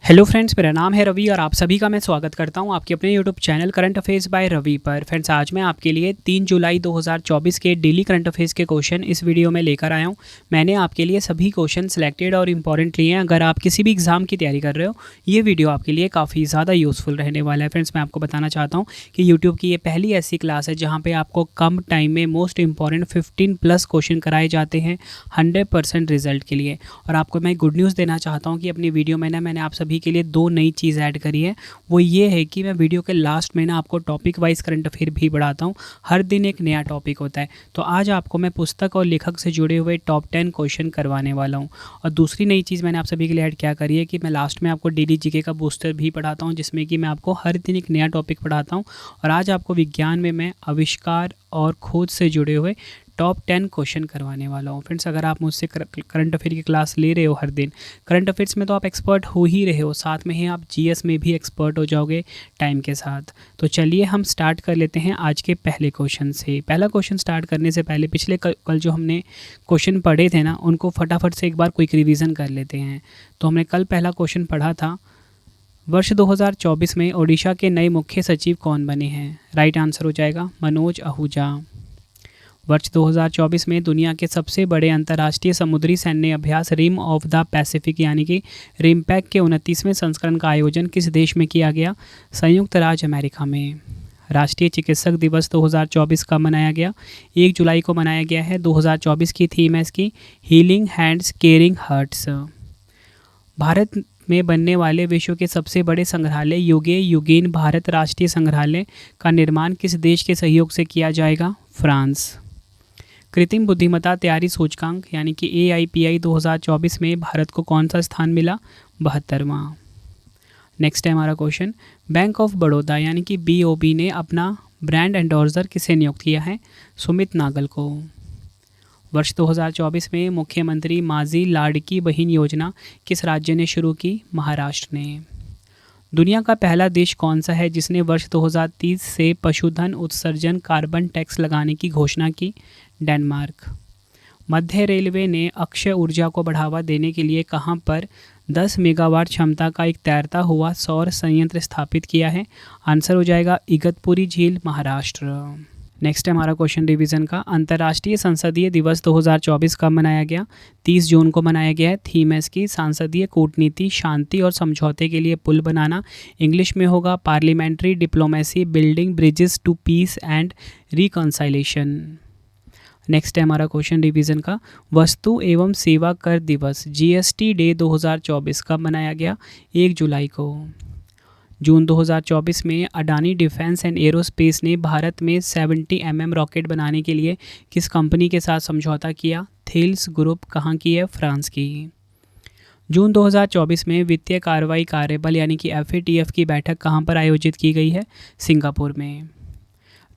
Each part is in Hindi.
हेलो फ्रेंड्स, मेरा नाम है रवि और आप सभी का मैं स्वागत करता हूं आपके अपने YouTube channel current affairs by Ravi पर। फ्रेंड्स, आज मैं आपके लिए 3 जुलाई 2024 के डेली करंट अफेयर्स के क्वेश्चन इस वीडियो में लेकर आया हूं। मैंने आपके लिए सभी क्वेश्चन सिलेक्टेड और इंपॉर्टेंट लिए हैं। अगर आप किसी भी एग्जाम की तैयारी कर रहे हो, ये वीडियो आपके लिए काफ़ी ज़्यादा यूज़फुल रहने वाला है। फ्रेंड्स, मैं आपको बताना चाहता हूँ कि यूट्यूब की ये पहली ऐसी क्लास है जहाँ पर आपको कम टाइम में मोस्ट इंपॉर्टेंट 15+ क्वेश्चन कराए जाते हैं 100% रिजल्ट के लिए। और आपको मैं गुड न्यूज़ देना चाहता हूँ कि अपनी वीडियो में मैंने आप सभी के लिए 2 नई चीज़ ऐड करी है। वो ये है कि मैं वीडियो के लास्ट में आपको टॉपिक वाइज करंट अफेयर भी बढ़ाता हूँ। हर दिन एक नया टॉपिक होता है। तो आज आपको मैं पुस्तक और लेखक से जुड़े हुए टॉप 10 क्वेश्चन करवाने वाला हूँ। और दूसरी नई चीज़ मैंने आप सभी के लिए ऐड क्या करी है कि मैं लास्ट में आपको डेली जीके का बूस्टर भी पढ़ाता हूँ, जिसमें कि मैं आपको हर दिन एक नया टॉपिक पढ़ाता हूँ। और आज आपको विज्ञान में मैं आविष्कार और खोज से जुड़े हुए टॉप 10 क्वेश्चन करवाने वाला हूँ। फ्रेंड्स, अगर आप मुझसे करंट अफेयर की क्लास ले रहे हो हर दिन, करंट अफेयर्स में तो आप एक्सपर्ट हो ही रहे हो, साथ में ही आप जीएस में भी एक्सपर्ट हो जाओगे टाइम के साथ। तो चलिए हम स्टार्ट कर लेते हैं आज के पहले क्वेश्चन से। पहला क्वेश्चन स्टार्ट करने से पहले पिछले कल जो हमने क्वेश्चन पढ़े थे ना, उनको फटाफट से एक बार क्विक रिवीजन कर लेते हैं। तो हमने कल पहला क्वेश्चन पढ़ा था, वर्ष 2024 में ओडिशा के नए मुख्य सचिव कौन बने हैं? राइट आंसर हो जाएगा मनोज आहूजा। वर्ष 2024 में दुनिया के सबसे बड़े अंतर्राष्ट्रीय समुद्री सैन्य अभ्यास रिम ऑफ द पैसिफिक यानी कि रिमपैक के 29वें संस्करण का आयोजन किस देश में किया गया? संयुक्त राज्य अमेरिका में। राष्ट्रीय चिकित्सक दिवस 2024 का मनाया गया? 1 जुलाई को मनाया गया है। 2024 की थीम है इसकी healing hands caring hearts. Bharat में बनने वाले विश्व के सबसे बड़े संग्रहालय युगेन भारत राष्ट्रीय संग्रहालय का निर्माण किस देश के सहयोग से किया जाएगा? फ्रांस। कृत्रिम बुद्धिमत्ता तैयारी सूचकांक यानी कि AIPI 2024 में भारत को कौन सा स्थान मिला? 72वां। नेक्स्ट है हमारा क्वेश्चन, बैंक ऑफ बड़ौदा यानी कि BOB ने अपना ब्रांड एंडोर्सर किसे नियुक्त किया है? सुमित नागल को। वर्ष 2024 में मुख्यमंत्री माझी लाड़की बहन योजना किस राज्य ने शुरू की? महाराष्ट्र ने। दुनिया का पहला देश कौन सा है जिसने वर्ष 2030 से पशुधन उत्सर्जन कार्बन टैक्स लगाने की घोषणा की? डेनमार्क। मध्य रेलवे ने अक्षय ऊर्जा को बढ़ावा देने के लिए कहां पर 10 मेगावाट क्षमता का एक तैरता हुआ सौर संयंत्र स्थापित किया है? आंसर हो जाएगा इगतपुरी झील, महाराष्ट्र। नेक्स्ट है हमारा क्वेश्चन रिवीजन का, अंतर्राष्ट्रीय संसदीय दिवस 2024 कब मनाया गया? 30 जून को मनाया गया है। थीम है इसकी संसदीय कूटनीति, शांति और समझौते के लिए पुल बनाना। इंग्लिश में होगा parliamentary diplomacy building bridges to peace and reconciliation. Next है हमारा क्वेश्चन रिवीजन का, वस्तु एवं सेवा कर दिवस GST डे 2024 कब मनाया गया? 1 जुलाई को। जून 2024 में अडानी डिफेंस एंड एरोस्पेस ने भारत में 70 mm रॉकेट बनाने के लिए किस कंपनी के साथ समझौता किया? Thales group. कहाँ की है? फ्रांस की। जून 2024 में वित्तीय कार्रवाई कार्यबल यानी कि FATF की बैठक कहाँ पर आयोजित की गई है? सिंगापुर में।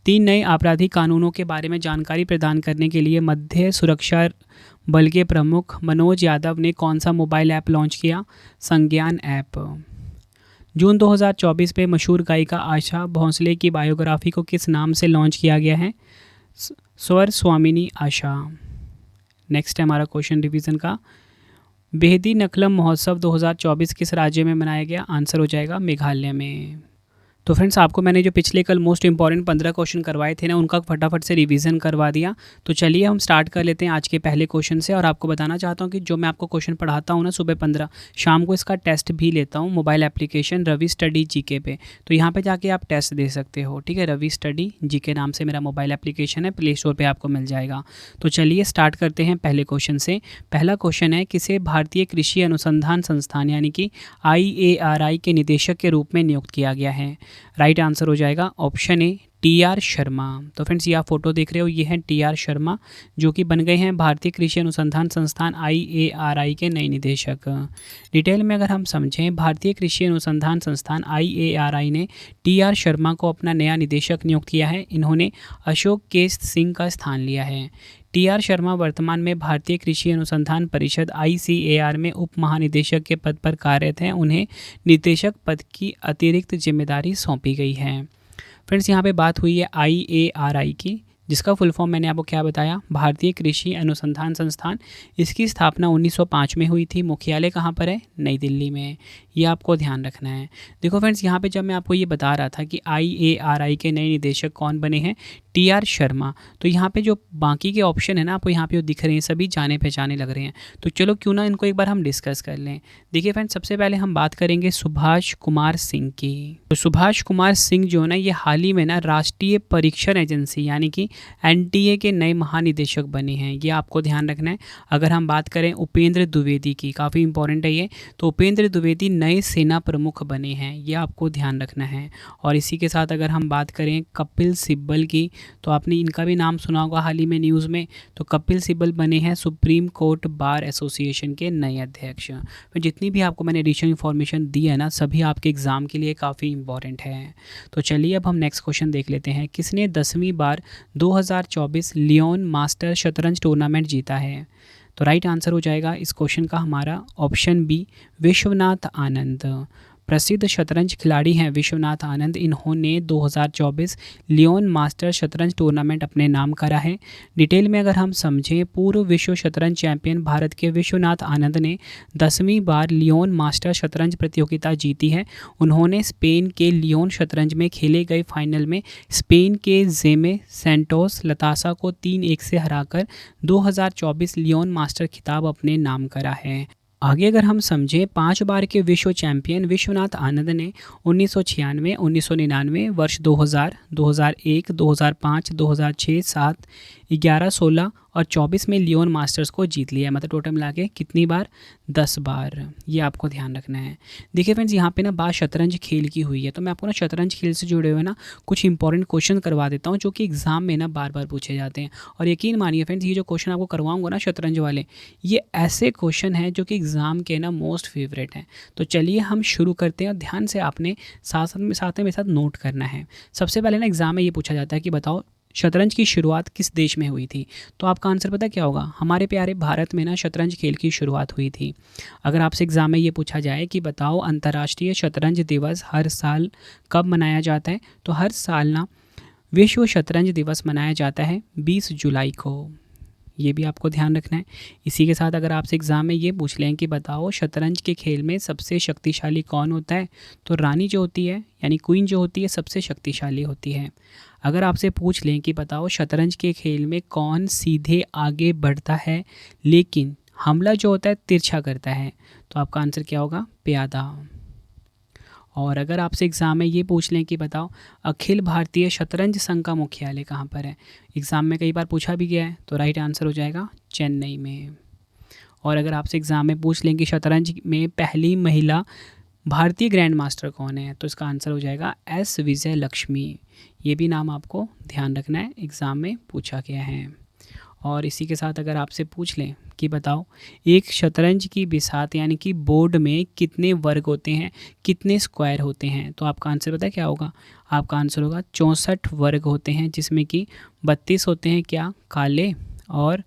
3 नए आपराधिक कानूनों के बारे में जानकारी प्रदान करने के लिए मध्य सुरक्षा बल के प्रमुख मनोज यादव ने कौन सा मोबाइल ऐप लॉन्च किया? संज्ञान ऐप। जून 2024 में मशहूर गायिका आशा भोंसले की बायोग्राफी को किस नाम से लॉन्च किया गया है? स्वर स्वामिनी आशा। नेक्स्ट है हमारा क्वेश्चन रिवीजन का, बेहदी नखलम महोत्सव 2024 किस राज्य में मनाया गया? आंसर हो जाएगा मेघालय में। तो फ्रेंड्स, आपको मैंने जो पिछले कल मोस्ट इंपॉर्टेंट 15 क्वेश्चन करवाए थे ना, उनका फटाफट से रिवीजन करवा दिया। तो चलिए हम स्टार्ट कर लेते हैं आज के पहले क्वेश्चन से। और आपको बताना चाहता हूं कि जो मैं आपको क्वेश्चन पढ़ाता हूं ना सुबह 15, शाम को इसका टेस्ट भी लेता हूं mobile application Ravi study GK पे। तो यहाँ पे जाके आप टेस्ट दे सकते हो, ठीक है। रवि स्टडी GK नाम से मेरा मोबाइल एप्लीकेशन है, प्ले स्टोर पर आपको मिल जाएगा। तो चलिए स्टार्ट करते हैं पहले क्वेश्चन से। पहला क्वेश्चन है, किसे भारतीय कृषि अनुसंधान संस्थान यानी कि IARI के निदेशक के रूप में नियुक्त किया गया है? राइट आंसर हो जाएगा ऑप्शन ए TR शर्मा। तो फ्रेंड्स, ये आप फोटो देख रहे हो, ये हैं TR शर्मा जो कि बन गए हैं भारतीय कृषि अनुसंधान संस्थान IARI के नए निदेशक। डिटेल में अगर हम समझें, भारतीय कृषि अनुसंधान संस्थान IARI ने TR शर्मा को अपना नया निदेशक नियुक्त किया है। इन्होंने अशोक केश सिंह का स्थान लिया है। TR शर्मा वर्तमान में भारतीय कृषि अनुसंधान परिषद ICAR में उप महानिदेशक के पद पर कार्यरत हैं। उन्हें निदेशक पद की अतिरिक्त जिम्मेदारी सौंपी गई है। फ्रेंड्स, यहाँ पे बात हुई है IARI की, जिसका फुल फॉर्म मैंने आपको क्या बताया, भारतीय कृषि अनुसंधान संस्थान। इसकी स्थापना 1905 में हुई थी। मुख्यालय कहाँ पर है, नई दिल्ली में। ये आपको ध्यान रखना है। देखो फ्रेंड्स, यहाँ पे जब मैं आपको ये बता रहा था कि IARI के नए निदेशक कौन बने हैं, TR शर्मा, तो यहाँ पे जो बाकी के ऑप्शन है ना आपको यहाँ पे दिख रहे हैं, सभी जाने पहचाने लग रहे हैं। तो चलो क्यों ना इनको एक बार हम डिस्कस कर लें। देखिए फ्रेंड्स, सबसे पहले हम बात करेंगे सुभाष कुमार सिंह की। तो सुभाष कुमार सिंह जो है ना, ये हाल ही में ना राष्ट्रीय परीक्षण एजेंसी यानी कि NTA के नए महानिदेशक बने हैं। ये आपको ध्यान रखना है। अगर हम बात करें उपेंद्र द्विवेदी की, काफ़ी इंपॉर्टेंट है ये, तो उपेंद्र द्विवेदी नए सेना प्रमुख बने हैं। ये आपको ध्यान रखना है। और इसी के साथ अगर हम बात करें कपिल सिब्बल की, तो आपने इनका भी नाम सुना होगा हाल ही में न्यूज़ में। तो कपिल सिब्बल बने हैं सुप्रीम कोर्ट बार एसोसिएशन के नए अध्यक्ष। तो जितनी भी आपको मैंने एडिशनल इन्फॉर्मेशन दी है ना, सभी आपके एग्ज़ाम के लिए काफ़ी इंपॉर्टेंट है। तो चलिए अब हम नेक्स्ट क्वेश्चन देख लेते हैं। किसने 10वीं बार 2024 लियोन मास्टर शतरंज टूर्नामेंट जीता है? तो राइट आंसर हो जाएगा इस क्वेश्चन का हमारा ऑप्शन बी, विश्वनाथ आनंद। प्रसिद्ध शतरंज खिलाड़ी हैं विश्वनाथ आनंद। इन्होंने 2024 लियोन मास्टर शतरंज टूर्नामेंट अपने नाम करा है। डिटेल में अगर हम समझें, पूर्व विश्व शतरंज चैंपियन भारत के विश्वनाथ आनंद ने 10वीं बार लियोन मास्टर शतरंज प्रतियोगिता जीती है। उन्होंने स्पेन के लियोन शतरंज में खेले गए फाइनल में स्पेन के जेमे सेंटोस लतासा को 3-1 से हराकर 2024 लियोन मास्टर खिताब अपने नाम करा है। आगे अगर हम समझें, 5 बार के विश्व चैंपियन विश्वनाथ आनंद ने 1996, 1999, वर्ष 2000, 2001, 2005, 2006, 7, 11, 16 और 24 में लियोन मास्टर्स को जीत लिया है। मतलब टोटल मिला के कितनी बार, 10 बार। ये आपको ध्यान रखना है। देखिए फ्रेंड्स, यहाँ पे ना बात शतरंज खेल की हुई है, तो मैं आपको ना शतरंज खेल से जुड़े हुए ना कुछ इंपॉर्टेंट क्वेश्चन करवा देता हूँ, जो कि एग्जाम में ना बार बार पूछे जाते हैं। और यकीन मानिए फ्रेंड्स, ये जो क्वेश्चन आपको करवाऊंगा ना शतरंज वाले, ये ऐसे क्वेश्चन हैं जो कि एग्ज़ाम के ना मोस्ट फेवरेट हैं। तो चलिए हम शुरू करते हैं, और ध्यान से आपने साथ में नोट करना है। सबसे पहले ना एग्ज़ाम में ये पूछा जाता है कि बताओ शतरंज की शुरुआत किस देश में हुई थी? तो आपका आंसर पता क्या होगा? हमारे प्यारे भारत में ना शतरंज खेल की शुरुआत हुई थी। अगर आपसे एग्ज़ाम में ये पूछा जाए कि बताओ अंतर्राष्ट्रीय शतरंज दिवस हर साल कब मनाया जाता है? तो हर साल ना विश्व शतरंज दिवस मनाया जाता है 20 जुलाई को। ये भी आपको ध्यान रखना है। इसी के साथ अगर आपसे एग्ज़ाम में ये पूछ लें कि बताओ शतरंज के खेल में सबसे शक्तिशाली कौन होता है? तो रानी जो होती है यानी क्वीन जो होती है सबसे शक्तिशाली होती है। अगर आपसे पूछ लें कि बताओ शतरंज के खेल में कौन सीधे आगे बढ़ता है लेकिन हमला जो होता है तिरछा करता है? तो आपका आंसर क्या होगा? प्यादा। और अगर आपसे एग्ज़ाम में ये पूछ लें कि बताओ अखिल भारतीय शतरंज संघ का मुख्यालय कहाँ पर है? एग्ज़ाम में कई बार पूछा भी गया है, तो राइट आंसर हो जाएगा चेन्नई में। और अगर आपसे एग्ज़ाम में पूछ लें कि शतरंज में पहली महिला भारतीय ग्रैंड मास्टर कौन है? तो इसका आंसर हो जाएगा S विजय लक्ष्मी। ये भी नाम आपको ध्यान रखना है, एग्ज़ाम में पूछा गया है। और इसी के साथ अगर आपसे पूछ लें कि बताओ एक शतरंज की बिसात यानी कि बोर्ड में कितने वर्ग होते हैं, कितने स्क्वायर होते हैं? तो आपका आंसर पता है क्या होगा? आपका आंसर होगा 64 वर्ग होते हैं, जिसमें कि 32 होते हैं क्या, काले, और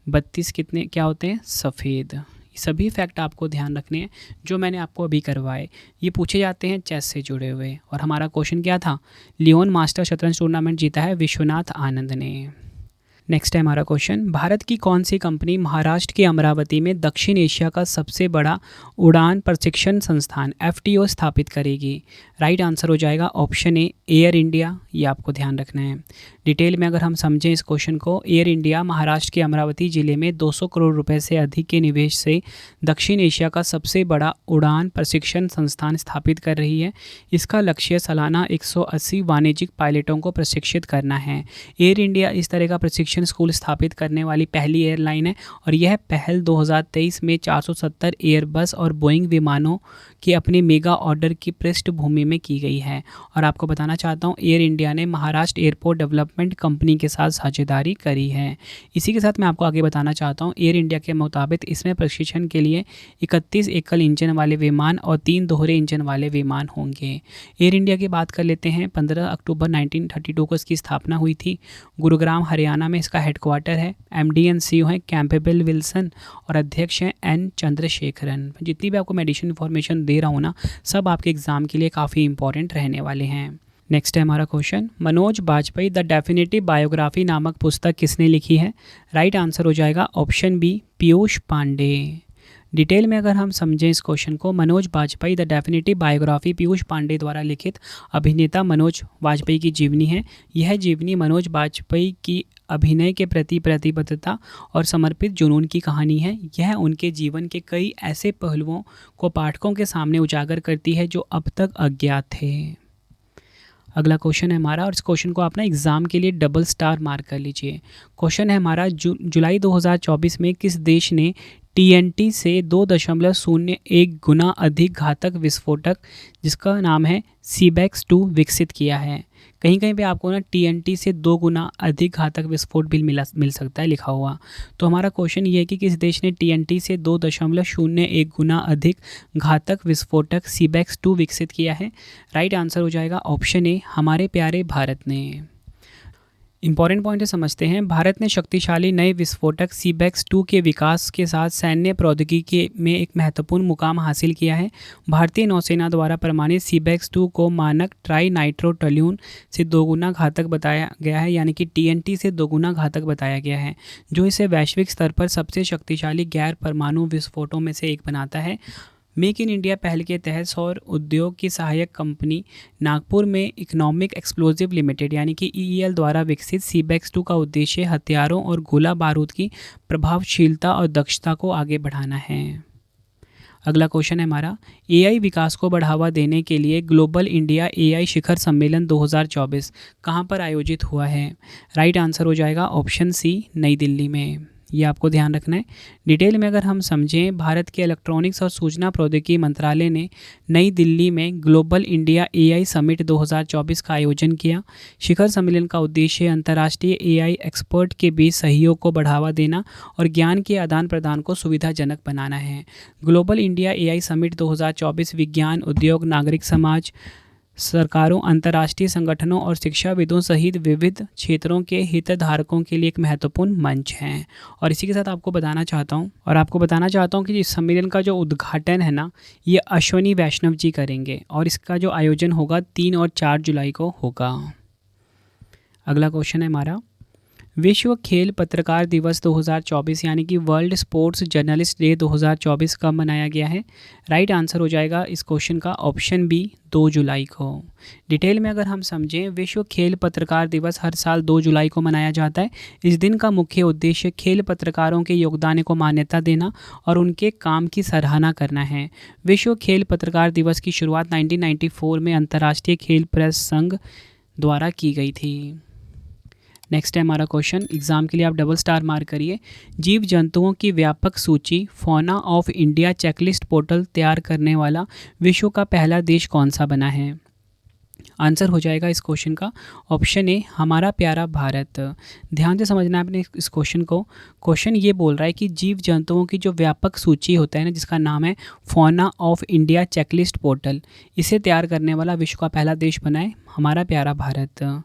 32 कितने क्या होते हैं, सफ़ेद। सभी फैक्ट आपको ध्यान रखने हैं जो मैंने आपको अभी करवाए। ये पूछे जाते हैं चेस से जुड़े हुए। और हमारा क्वेश्चन क्या था? लियोन मास्टर शतरंज टूर्नामेंट जीता है विश्वनाथ आनंद ने। नेक्स्ट है हमारा क्वेश्चन, भारत की कौन सी कंपनी महाराष्ट्र के अमरावती में दक्षिण एशिया का सबसे बड़ा उड़ान प्रशिक्षण संस्थान FTO स्थापित करेगी? राइट आंसर हो जाएगा ऑप्शन ए, एयर इंडिया। ये आपको ध्यान रखना है। डिटेल में अगर हम समझें इस क्वेश्चन को, एयर इंडिया महाराष्ट्र के अमरावती जिले में 200 करोड़ रुपए से अधिक के निवेश से दक्षिण एशिया का सबसे बड़ा उड़ान प्रशिक्षण संस्थान स्थापित कर रही है। इसका लक्ष्य सालाना 180 वाणिज्यिक पायलटों को प्रशिक्षित करना है। एयर इंडिया इस तरह का प्रशिक्षण स्कूल स्थापित करने वाली पहली एयरलाइन है, और यह पहल 2023 में 470 एयरबस और बोइंग विमानों के अपने मेगा ऑर्डर की पृष्ठभूमि में की गई है। और आपको बताना चाहता हूँ, एयर इंडिया ने महाराष्ट्र एयरपोर्ट डेवलपमेंट कंपनी के साथ साझेदारी करी है। इसी के साथ मैं आपको आगे बताना चाहता हूँ, एयर इंडिया के मुताबिक इसमें प्रशिक्षण के लिए 31 एकल इंजन वाले विमान और 3 दोहरे इंजन वाले विमान होंगे। एयर इंडिया की बात कर लेते हैं। 15 अक्टूबर 1932 को इसकी स्थापना हुई थी। गुरुग्राम हरियाणा में इसका हेडक्वार्टर है। MD एंड CEO हैं कैंपेबल विल्सन, और अध्यक्ष हैं N चंद्रशेखरन। जितनी भी आपको मैं एडिशनल इन्फॉर्मेशन दे रहा हूँ ना, सब आपके एग्ज़ाम के लिए काफ़ी इंपॉर्टेंट रहने वाले हैं। नेक्स्ट है हमारा question, Manoj Bajpayee the definitive biography नामक पुस्तक किसने लिखी है? राइट आंसर हो जाएगा option B, Piyush Pandey. Detail में अगर हम समझें इस क्वेश्चन को, Manoj Bajpayee the definitive biography Piyush Pandey द्वारा लिखित अभिनेता मनोज बाजपेयी की जीवनी है। यह जीवनी मनोज बाजपेयी की अभिनय के प्रति प्रतिबद्धता और समर्पित जुनून की कहानी है। यह उनके जीवन के कई ऐसे पहलुओं को पाठकों के सामने उजागर करती है जो अब तक अज्ञात थे। अगला क्वेश्चन है हमारा, और इस क्वेश्चन को आप ना एग्जाम के लिए डबल स्टार मार्क कर लीजिए। क्वेश्चन है हमारा, जुलाई 2024 में किस देश ने TNT से 2.01 गुना अधिक घातक विस्फोटक जिसका नाम है सीबेक्स 2 विकसित किया है? कहीं कहीं पे आपको ना TNT से 2 गुना अधिक घातक विस्फोट भी मिल सकता है लिखा हुआ। तो हमारा क्वेश्चन ये है कि किस देश ने TNT से 2.01 गुना अधिक घातक विस्फोटक सीबेक्स 2 विकसित किया है? राइट आंसर हो जाएगा ऑप्शन ए, हमारे प्यारे भारत ने। इंपॉर्टेंट पॉइंट समझते हैं। भारत ने शक्तिशाली नए विस्फोटक सीबेक्स 2 के विकास के साथ सैन्य प्रौद्योगिकी में एक महत्वपूर्ण मुकाम हासिल किया है। भारतीय नौसेना द्वारा प्रमाणित सीबेक्स 2 को मानक ट्राई नाइट्रोटोल्यून से 2 गुना घातक बताया गया है, यानी कि TNT से 2 गुना घातक बताया गया है, जो इसे वैश्विक स्तर पर सबसे शक्तिशाली गैर परमाणु विस्फोटों में से एक बनाता है। मेक इन इंडिया पहल के तहत सौर उद्योग की सहायक कंपनी नागपुर में इकोनॉमिक एक्सप्लोजिव लिमिटेड यानी कि EEL द्वारा विकसित सीबेक्स 2 का उद्देश्य हथियारों और गोला बारूद की प्रभावशीलता और दक्षता को आगे बढ़ाना है। अगला क्वेश्चन है हमारा, AI विकास को बढ़ावा देने के लिए ग्लोबल इंडिया AI शिखर सम्मेलन 2024 कहाँ पर आयोजित हुआ है? राइट आंसर हो जाएगा ऑप्शन सी, नई दिल्ली में। ये आपको ध्यान रखना है। डिटेल में अगर हम समझें, भारत के इलेक्ट्रॉनिक्स और सूचना प्रौद्योगिकी मंत्रालय ने नई दिल्ली में ग्लोबल इंडिया AI समिट 2024 का आयोजन किया। शिखर सम्मेलन का उद्देश्य अंतर्राष्ट्रीय AI एक्सपर्ट के बीच सहयोग को बढ़ावा देना और ज्ञान के आदान प्रदान को सुविधाजनक बनाना है। ग्लोबल इंडिया AI समिट 2024 विज्ञान, उद्योग, नागरिक समाज, सरकारों, अंतर्राष्ट्रीय संगठनों और शिक्षाविदों सहित विविध क्षेत्रों के हितधारकों के लिए एक महत्वपूर्ण मंच है। और इसी के साथ आपको बताना चाहता हूँ कि इस सम्मेलन का जो उद्घाटन है ना, ये अश्वनी वैष्णव जी करेंगे और इसका जो आयोजन होगा 3 और 4 जुलाई को होगा। अगला क्वेश्चन है हमारा, विश्व खेल पत्रकार दिवस 2024 यानी कि वर्ल्ड स्पोर्ट्स जर्नलिस्ट डे 2024 कब मनाया गया है? राइट आंसर हो जाएगा इस क्वेश्चन का ऑप्शन बी, 2 जुलाई को। डिटेल में अगर हम समझें, विश्व खेल पत्रकार दिवस हर साल 2 जुलाई को मनाया जाता है। इस दिन का मुख्य उद्देश्य खेल पत्रकारों के योगदान को मान्यता देना और उनके काम की सराहना करना है। विश्व खेल पत्रकार दिवस की शुरुआत 1994 में अंतर्राष्ट्रीय खेल प्रेस संघ द्वारा की गई थी। नेक्स्ट है हमारा क्वेश्चन, एग्जाम के लिए आप डबल स्टार मार्क करिए। जीव जंतुओं की व्यापक सूची fauna of India checklist portal तैयार करने वाला विश्व का पहला देश कौन सा बना है? आंसर हो जाएगा इस क्वेश्चन का ऑप्शन ए, हमारा प्यारा भारत। ध्यान से समझना है आपने इस क्वेश्चन को। क्वेश्चन ये बोल रहा है कि जीव जंतुओं की जो व्यापक सूची होता है ना, जिसका नाम है fauna of India checklist portal, इसे तैयार करने वाला विश्व का पहला देश बना है हमारा प्यारा भारत।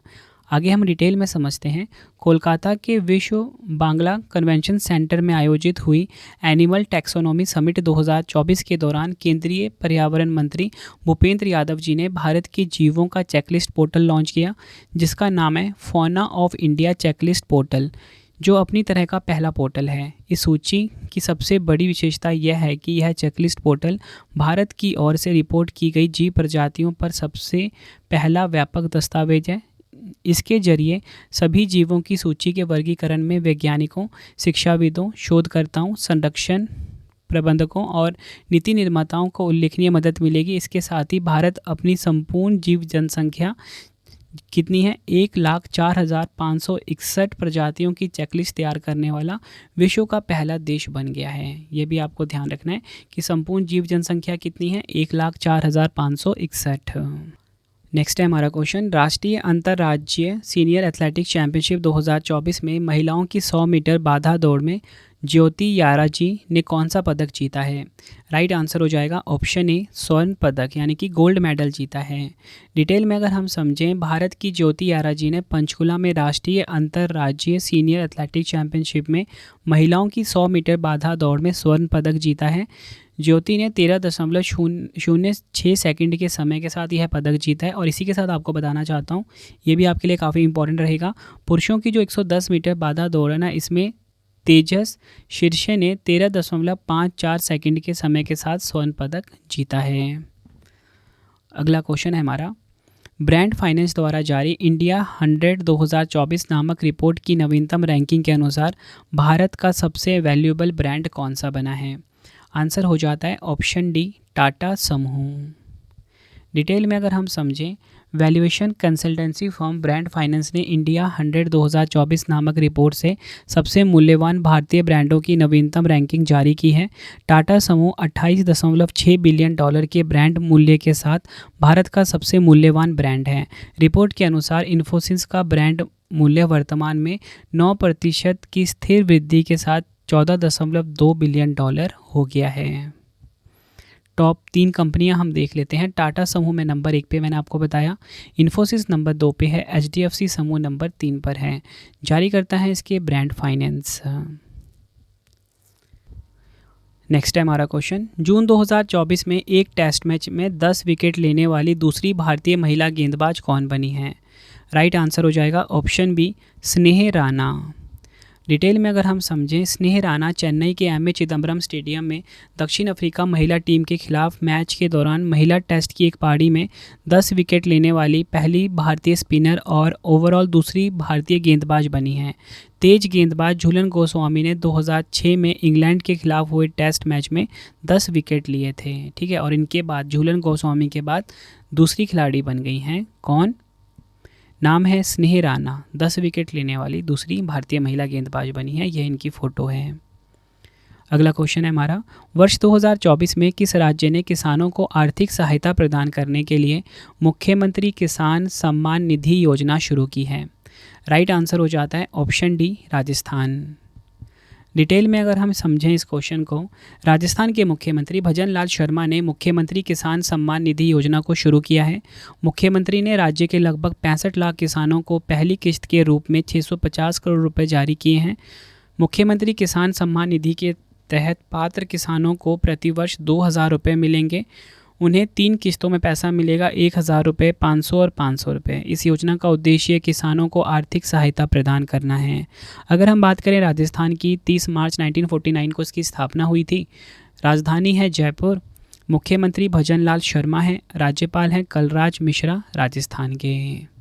आगे हम डिटेल में समझते हैं। कोलकाता के विश्व बांग्ला कन्वेंशन सेंटर में आयोजित हुई एनिमल टैक्सोनॉमी समिट 2024 के दौरान केंद्रीय पर्यावरण मंत्री भूपेंद्र यादव जी ने भारत के जीवों का चेकलिस्ट पोर्टल लॉन्च किया, जिसका नाम है fauna of India checklist portal, जो अपनी तरह का पहला पोर्टल है। इस सूची की सबसे बड़ी विशेषता यह है कि यह चेकलिस्ट पोर्टल भारत की ओर से रिपोर्ट की गई जीव प्रजातियों पर सबसे पहला व्यापक दस्तावेज है। इसके जरिए सभी जीवों की सूची के वर्गीकरण में वैज्ञानिकों, शिक्षाविदों, शोधकर्ताओं, संरक्षण प्रबंधकों और नीति निर्माताओं को उल्लेखनीय मदद मिलेगी। इसके साथ ही भारत अपनी संपूर्ण जीव जनसंख्या कितनी है, 1,04,561 प्रजातियों की चेकलिस्ट तैयार करने वाला विश्व का पहला देश बन गया है। ये भी आपको ध्यान रखना है कि संपूर्ण जीव जनसंख्या कितनी है, 1,04,561। नेक्स्ट है हमारा क्वेश्चन, राष्ट्रीय अंतर्राज्यीय सीनियर एथलेटिक्स चैंपियनशिप 2024 में महिलाओं की 100 मीटर बाधा दौड़ में ज्योति याराजी ने कौन सा पदक जीता है? राइट आंसर हो जाएगा ऑप्शन ए स्वर्ण पदक यानी कि गोल्ड मेडल जीता है। डिटेल में अगर हम समझें, भारत की ज्योति याराजी ने पंचकुला में राष्ट्रीय अंतर्राज्यीय सीनियर एथलेटिक चैंपियनशिप में महिलाओं की 100 मीटर बाधा दौड़ में स्वर्ण पदक जीता है। ज्योति ने 13.06 सेकंड के समय के साथ यह पदक जीता है। और इसी के साथ आपको बताना चाहता हूँ, ये भी आपके लिए काफ़ी इंपॉर्टेंट रहेगा, पुरुषों की जो 110 मीटर बाधा दौड़ है ना, इसमें तेजस शीर्षे ने 13.54 सेकंड के समय के साथ स्वर्ण पदक जीता है। अगला क्वेश्चन है हमारा, ब्रांड फाइनेंस द्वारा जारी इंडिया 100 2024 नामक रिपोर्ट की नवीनतम रैंकिंग के अनुसार भारत का सबसे वैल्यूएबल ब्रांड कौन सा बना है? आंसर हो जाता है ऑप्शन डी टाटा समूह। डिटेल में अगर हम समझें, valuation consultancy firm brand finance ने इंडिया 100 2024 नामक रिपोर्ट से सबसे मूल्यवान भारतीय ब्रांडों की नवीनतम रैंकिंग जारी की है। टाटा समूह 28.6 बिलियन डॉलर के ब्रांड मूल्य के साथ भारत का सबसे मूल्यवान ब्रांड है। रिपोर्ट के अनुसार इन्फोसिस का ब्रांड मूल्य वर्तमान में 9% की स्थिर वृद्धि के साथ 14.2 बिलियन डॉलर हो गया है। टॉप 3 कंपनियां हम देख लेते हैं। टाटा समूह में नंबर 1 पे मैंने आपको बताया, इन्फोसिस नंबर 2 पे है, HDFC समूह नंबर 3 पर है। जारी करता है इसके ब्रांड फाइनेंस। नेक्स्ट है हमारा क्वेश्चन, जून 2024 में एक टेस्ट मैच में 10 विकेट लेने वाली दूसरी भारतीय महिला गेंदबाज कौन बनी है? राइट आंसर हो जाएगा ऑप्शन बी स्नेह राणा। डिटेल में अगर हम समझें, स्नेह राणा चेन्नई के एम ए चिदम्बरम स्टेडियम में दक्षिण अफ्रीका महिला टीम के खिलाफ मैच के दौरान महिला टेस्ट की एक पारी में 10 विकेट लेने वाली पहली भारतीय स्पिनर और ओवरऑल दूसरी भारतीय गेंदबाज बनी हैं। तेज गेंदबाज झूलन गोस्वामी ने 2006 में इंग्लैंड के खिलाफ हुए टेस्ट मैच में 10 विकेट लिए थे, ठीक है। और इनके बाद झूलन गोस्वामी के बाद दूसरी खिलाड़ी बन गई हैं, कौन? नाम है स्नेह राणा, 10 विकेट लेने वाली दूसरी भारतीय महिला गेंदबाज बनी है। यह इनकी फ़ोटो है। अगला क्वेश्चन है हमारा, वर्ष 2024 में किस राज्य ने किसानों को आर्थिक सहायता प्रदान करने के लिए मुख्यमंत्री किसान सम्मान निधि योजना शुरू की है? राइट आंसर हो जाता है ऑप्शन डी राजस्थान। डिटेल में अगर हम समझें इस क्वेश्चन को, राजस्थान के मुख्यमंत्री भजन लाल शर्मा ने मुख्यमंत्री किसान सम्मान निधि योजना को शुरू किया है। मुख्यमंत्री ने राज्य के लगभग 65 लाख किसानों को पहली किश्त के रूप में 650 करोड़ रुपए जारी किए हैं। मुख्यमंत्री किसान सम्मान निधि के तहत पात्र किसानों को प्रतिवर्ष 2000 रुपये मिलेंगे। उन्हें 3 किस्तों में पैसा मिलेगा, 1000 रुपये, 500 और 500 रुपये। इस योजना का उद्देश्य किसानों को आर्थिक सहायता प्रदान करना है। अगर हम बात करें राजस्थान की, 30 मार्च 1949 को इसकी स्थापना हुई थी। राजधानी है जयपुर। मुख्यमंत्री भजन लाल शर्मा हैं। राज्यपाल हैं कलराज मिश्रा राजस्थान के।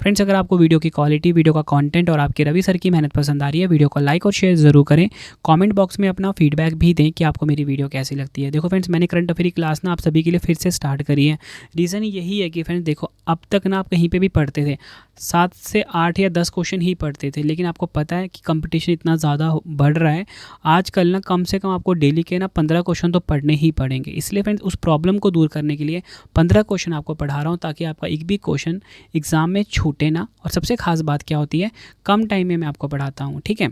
फ्रेंड्स, अगर आपको वीडियो की क्वालिटी, वीडियो का कंटेंट और आपके रवि सर की मेहनत पसंद आ रही है, वीडियो को लाइक और शेयर ज़रूर करें। कमेंट बॉक्स में अपना फीडबैक भी दें कि आपको मेरी वीडियो कैसी लगती है। देखो फ्रेंड्स, मैंने करंट अफेयर क्लास ना आप सभी के लिए फिर से स्टार्ट करी है। रीज़न यही है कि फ्रेंड्स देखो, अब तक ना आप कहीं पर भी पढ़ते थे 7 से 8 या 10 क्वेश्चन ही पढ़ते थे, लेकिन आपको पता है कि कंपटीशन इतना ज़्यादा बढ़ रहा है। आजकल ना कम से कम आपको डेली के ना 15 क्वेश्चन तो पढ़ने ही पड़ेंगे। इसलिए फ्रेंड्स उस प्रॉब्लम को दूर करने के लिए 15 क्वेश्चन आपको पढ़ा रहा हूँ, ताकि आपका एक भी क्वेश्चन एग्जाम में छूटे ना। और सबसे खास बात क्या होती है, कम टाइम में मैं आपको पढ़ाता हूँ, ठीक है।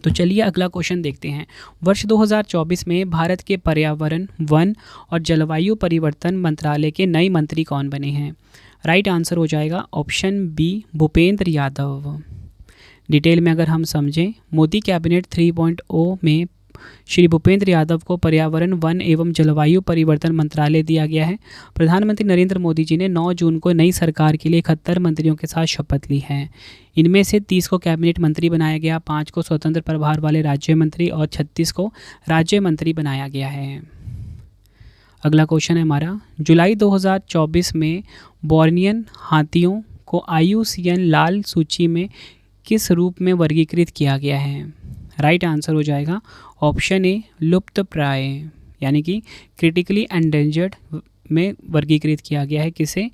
तो चलिए अगला क्वेश्चन देखते हैं। वर्ष 2024 में भारत के पर्यावरण, वन और जलवायु परिवर्तन मंत्रालय के नए मंत्री कौन बने हैं? राइट आंसर हो जाएगा option B Bhupender Yadav. Detail में अगर हम समझें, मोदी कैबिनेट 3.0 में श्री भूपेंद्र यादव को पर्यावरण, वन एवं जलवायु परिवर्तन मंत्रालय दिया गया है। प्रधानमंत्री नरेंद्र मोदी जी ने 9 जून को नई सरकार के लिए 71 मंत्रियों के साथ शपथ ली है। इनमें से 30 को कैबिनेट मंत्री बनाया गया, 5 को स्वतंत्र प्रभार वाले राज्य मंत्री और 36 को राज्य मंत्री बनाया गया है। अगला क्वेश्चन है हमारा, जुलाई 2024 में बोर्नियन हाथियों को IUCN लाल सूची में किस रूप में वर्गीकृत किया गया है? राइट आंसर हो जाएगा ऑप्शन ए लुप्त प्राय, यानी कि क्रिटिकली एंडेंजर्ड में वर्गीकृत किया गया है। किसे?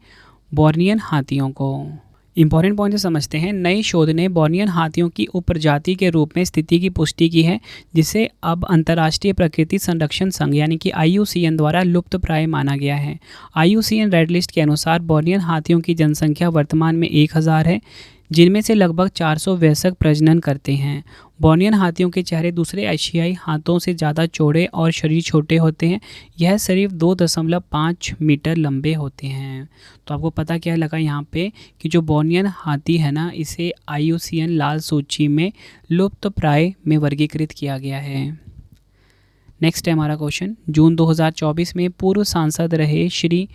बोर्नियन हाथियों को। इंपॉर्टेंट पॉइंट समझते हैं। नए शोध ने बोर्नियन हाथियों की उपप्रजाति के रूप में स्थिति की पुष्टि की है, जिसे अब अंतर्राष्ट्रीय प्रकृति संरक्षण संघ यानी कि IUCN द्वारा लुप्त प्राय माना गया है। IUCN रेड लिस्ट के अनुसार बोर्नियन हाथियों की जनसंख्या वर्तमान में 1000 है, जिनमें से लगभग 400 वयस्क प्रजनन करते हैं। बोर्नियन हाथियों के चेहरे दूसरे एशियाई हाथों से ज़्यादा चौड़े और शरीर छोटे होते हैं। यह सिर्फ 2.5 मीटर लंबे होते हैं। तो आपको पता क्या लगा यहाँ पे कि जो बोर्नियन हाथी है ना, इसे IUCN लाल सूची में लुप्तप्राय में वर्गीकृत किया गया है। नेक्स्ट है हमारा क्वेश्चन, जून 2024 में पूर्व सांसद रहे श्री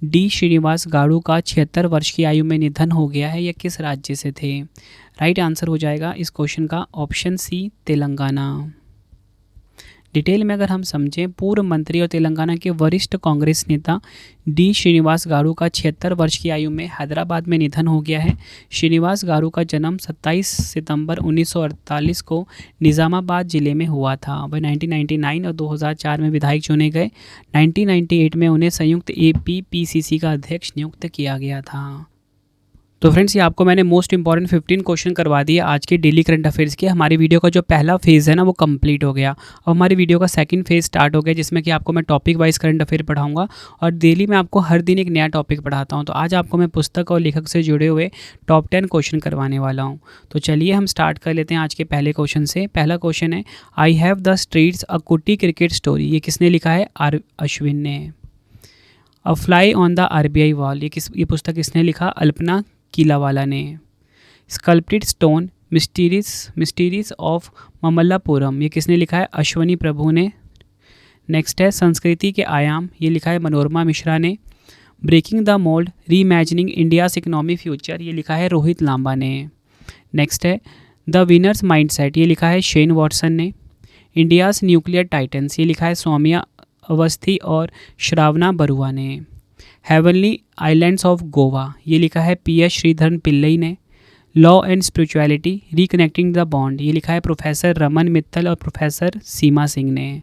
डी श्रीनिवास गाड़ू का 76 वर्ष की आयु में निधन हो गया है। यह किस राज्य से थे? राइट आंसर हो जाएगा इस क्वेश्चन का ऑप्शन सी, तेलंगाना। डिटेल में अगर हम समझें, पूर्व मंत्री और तेलंगाना के वरिष्ठ कांग्रेस नेता डी श्रीनिवास गारू का 76 वर्ष की आयु में हैदराबाद में निधन हो गया है। श्रीनिवास गारू का जन्म 27 सितंबर 1948 को निज़ामाबाद जिले में हुआ था। वह 1999 और 2004 में विधायक चुने गए। 1998 में उन्हें संयुक्त APPCC का अध्यक्ष नियुक्त किया गया था। तो फ्रेंड्स, ये आपको मैंने मोस्ट इंपॉर्टेंट 15 क्वेश्चन करवा दिए आज के डेली करंट अफेयर्स के। हमारी वीडियो का जो पहला फेज़ है ना, वो कंप्लीट हो गया। अब हमारी वीडियो का सेकंड फेज़ स्टार्ट हो गया, जिसमें कि आपको मैं टॉपिक वाइज करंट अफेयर पढ़ाऊंगा और डेली मैं आपको हर दिन एक नया टॉपिक पढ़ाता हूँ। तो आज आपको मैं पुस्तक और लेखक से जुड़े हुए टॉप 10 क्वेश्चन करवाने वाला हूँ। तो चलिए हम स्टार्ट कर लेते हैं आज के पहले क्वेश्चन से। पहला क्वेश्चन है, आई हैव द स्ट्रीट्स अ कुट्टी क्रिकेट स्टोरी। ये किसने लिखा है? अश्विन ने। अ fly on the RBI wall, ये पुस्तक किसने लिखा? अल्पना किलावाला ने। स्कल्प्टेड स्टोन मिस्टीरीज ऑफ ममल्लापुरम, ये किसने लिखा है? अश्वनी प्रभु ने। नेक्स्ट है, संस्कृति के आयाम, ये लिखा है मनोरमा मिश्रा ने। Breaking the mould reimagining India's economy future, ये लिखा है रोहित लांबा ने। नेक्स्ट है, द विनर्स माइंडसेट, ये लिखा है शेन वॉटसन ने। इंडियाज न्यूक्लियर टाइटन्स, ये लिखा है सौम्या अवस्थी और श्रावणा बरुआ ने। हेवनली आइलैंड्स ऑफ गोवा, ये लिखा है PS श्रीधरन पिल्लई ने। Law and spirituality reconnecting the bond, ये लिखा है प्रोफेसर रमन मित्तल और प्रोफेसर सीमा सिंह ने।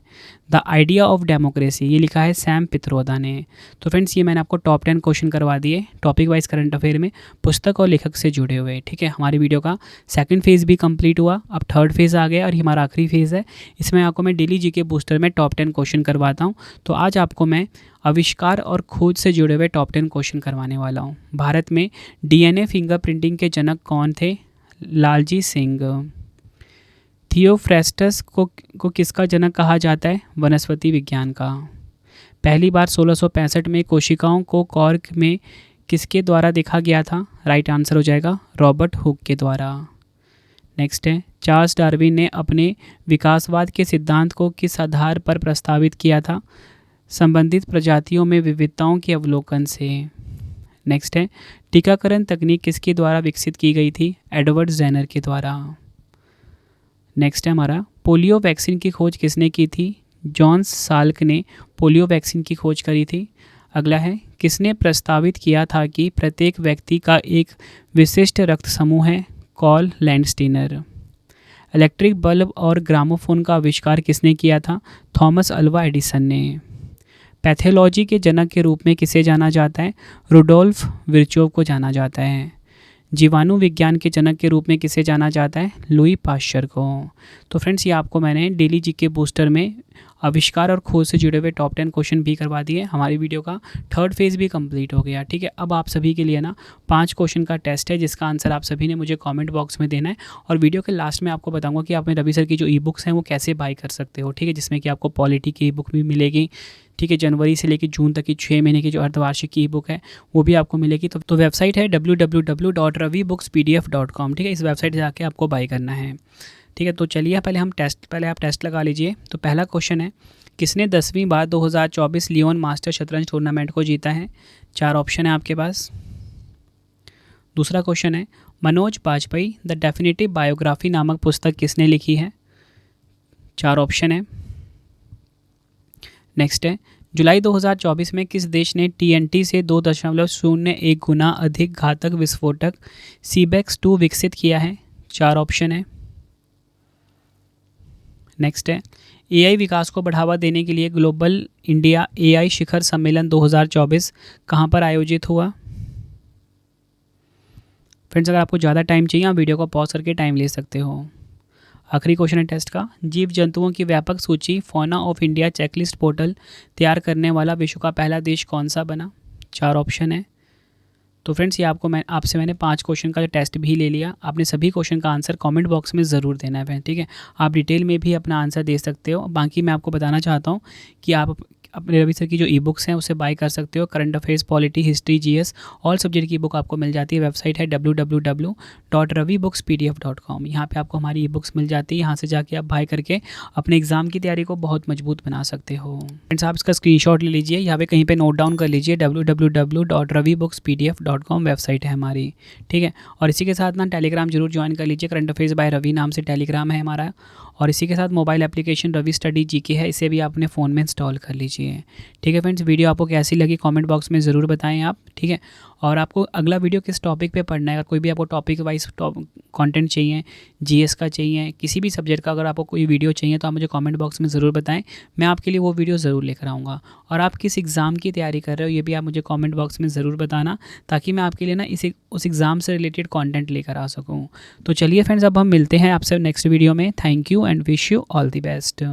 द आइडिया ऑफ डेमोक्रेसी, ये लिखा है सैम पित्रोदा ने। तो फ्रेंड्स, ये मैंने आपको टॉप 10 क्वेश्चन करवा दिए टॉपिक वाइज करंट अफेयर में, पुस्तक और लेखक से जुड़े हुए। ठीक है, हमारी वीडियो का सेकंड फेज़ भी कंप्लीट हुआ, अब थर्ड फेज़ आ गया और ये हमारा आखिरी फेज़ है। इसमें आपको मैं डेली GK बूस्टर में टॉप 10 क्वेश्चन करवाता हूँ। तो आज आपको मैं आविष्कार और खोज से जुड़े हुए टॉप 10 क्वेश्चन करवाने वाला हूँ। भारत में DNA फिंगरप्रिंटिंग के जनक कौन थे? लालजी सिंह। थियोफ्रेस्टस को किसका जनक कहा जाता है? वनस्पति विज्ञान का। पहली बार 1665 में कोशिकाओं को कॉर्क में किसके द्वारा देखा गया था? राइट आंसर हो जाएगा रॉबर्ट हुक के द्वारा। नेक्स्ट है, चार्ल्स डार्विन ने अपने विकासवाद के सिद्धांत को किस आधार पर प्रस्तावित किया था? संबंधित प्रजातियों में विविधताओं के अवलोकन से। नेक्स्ट है, टीकाकरण तकनीक किसके द्वारा विकसित की गई थी? एडवर्ड जेनर के द्वारा। नेक्स्ट है हमारा, पोलियो वैक्सीन की खोज किसने की थी? जॉन साल्क ने पोलियो वैक्सीन की खोज करी थी। अगला है, किसने प्रस्तावित किया था कि प्रत्येक व्यक्ति का एक विशिष्ट रक्त समूह है? Call Landsteiner. इलेक्ट्रिक बल्ब और ग्रामोफोन का आविष्कार किसने किया था? थॉमस अल्वा एडिसन ने। पैथोलॉजी के जनक के रूप में किसे जाना जाता है? रुडोल्फ विर्चोव को जाना जाता है। जीवाणु विज्ञान के जनक के रूप में किसे जाना जाता है? लुई पाश्चर को। तो फ्रेंड्स, ये आपको मैंने डेली GK बूस्टर में आविष्कार और खोज से जुड़े हुए टॉप 10 क्वेश्चन भी करवा दिए। हमारी वीडियो का थर्ड फेज़ भी कंप्लीट हो गया। ठीक है, अब आप सभी के लिए ना 5 क्वेश्चन का टेस्ट है, जिसका आंसर आप सभी ने मुझे कमेंट बॉक्स में देना है। और वीडियो के लास्ट में आपको बताऊंगा कि आप रवि सर की जो ई-बुक्स हैं वो कैसे बाय कर सकते हो। ठीक है, जिसमें कि आपको पॉलिटी की ई-बुक भी मिलेगी। ठीक है, जनवरी से लेकर जून तक की 6 महीने की जो अर्धवार्षिक की ई-बुक है वो भी आपको मिलेगी। तो वेबसाइट है www.ravibookspdf.com। ठीक है, इस वेबसाइट से जाके आपको बाय करना है। ठीक है, तो चलिए पहले आप टेस्ट लगा लीजिए। तो पहला क्वेश्चन है, किसने 10वीं बार 2024 लियोन मास्टर शतरंज टूर्नामेंट को जीता है? 4 ऑप्शन है आपके पास। दूसरा क्वेश्चन है, Manoj Bajpayee the definitive biography नामक पुस्तक किसने लिखी है? 4 ऑप्शन है। नेक्स्ट है, जुलाई 2024 में किस देश ने TNT से 2.01 गुना अधिक घातक विस्फोटक CBEX-2 विकसित किया है? 4 ऑप्शन है। नेक्स्ट है, AI विकास को बढ़ावा देने के लिए ग्लोबल इंडिया AI शिखर सम्मेलन 2024 कहाँ पर आयोजित हुआ? फ्रेंड्स, अगर आपको ज़्यादा टाइम चाहिए आप वीडियो को पॉज करके टाइम ले सकते हो। आखिरी क्वेश्चन है टेस्ट का, जीव जंतुओं की व्यापक सूची fauna of India checklist portal तैयार करने वाला विश्व का पहला देश कौन सा बना? 4 ऑप्शन है। तो फ्रेंड्स ये आपसे मैंने 5 क्वेश्चन का टेस्ट भी ले लिया। आपने सभी क्वेश्चन का आंसर कमेंट बॉक्स में ज़रूर देना है फ्रेंड्स, ठीक है। आप डिटेल में भी अपना आंसर दे सकते हो। बाकी मैं आपको बताना चाहता हूँ कि आप अपने रवि सर की जो ई बुक्स हैं उसे बाय कर सकते हो। Current affairs, polity, history, GS all subject की बुक आपको मिल जाती है। वेबसाइट है www.ravibooks.pdf.com। यहाँ पे आपको हमारी ई बुक्स मिल जाती है। यहाँ से जाके आप बाय करके अपने एग्जाम की तैयारी को बहुत मजबूत बना सकते हो। फ्रेंड्स आप इसका स्क्रीनशॉट ले लीजिए, यहाँ पे कहीं पे नोट डाउन कर लीजिए। www.ravibooks.pdf.com वेबसाइट है हमारी, ठीक है। और इसी के साथ ना टेलीग्राम जरूर ज्वाइन कर लीजिए। करंट अफेयर्स बाय रवि नाम से टेलीग्राम है हमारा। और इसी के साथ mobile application Ravi study GK है, इसे भी आप अपने फ़ोन में इंस्टॉल कर लीजिए, ठीक है। फ्रेंड्स वीडियो आपको कैसी लगी कमेंट बॉक्स में ज़रूर बताएं आप, ठीक है। और आपको अगला वीडियो किस टॉपिक पे पढ़ना है, कोई भी आपको टॉपिक वाइज कंटेंट चाहिए, जीएस का चाहिए, किसी भी सब्जेक्ट का अगर आपको कोई वीडियो चाहिए तो आप मुझे कमेंट बॉक्स में ज़रूर बताएं। मैं आपके लिए वो वीडियो ज़रूर लेकर आऊँगा। और आप किस एग्ज़ाम की तैयारी कर रहे हो ये भी आप मुझे कमेंट बॉक्स में ज़रूर बताना, ताकि मैं आपके लिए ना उस एग्ज़ाम से रिलेटेड कंटेंट लेकर आ सकूँ। तो चलिए फ्रेंड्स अब हम मिलते हैं आपसे नेक्स्ट वीडियो में। Thank you and wish you all the best.